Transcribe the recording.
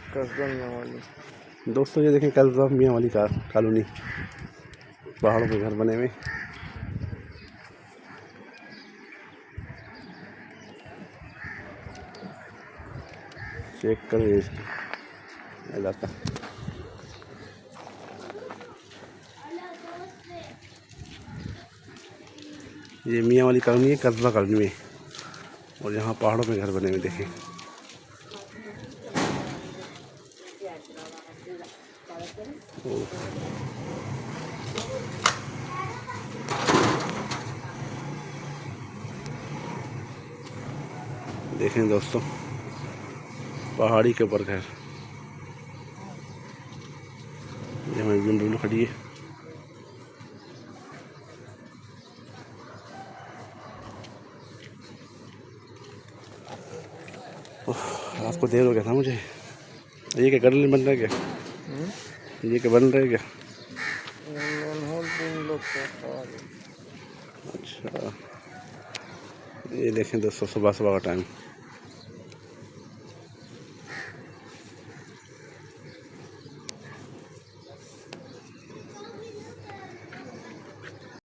कस्बा मियाँ वाली। दोस्तों ये देखें कस्बा मियाँ वाली कॉलोनी, पहाड़ों पे घर बने हुए। चेक करें इसकी इलाका। ये मियाँ वाली कॉलोनी है, कस्बा कॉलोनी में, और यहाँ पहाड़ों पे घर बने हुए देखें। देखें दोस्तों पहाड़ी के ऊपर घर। ये हमारी बिल्डिंग खड़ी है। आपको देर हो गया था मुझे। ये क्या गर्ल बन रहा है क्या? ये क्या बन रहा है क्या? अच्छा, ये देखें दोस्तों सुबह सुबह का टाइम।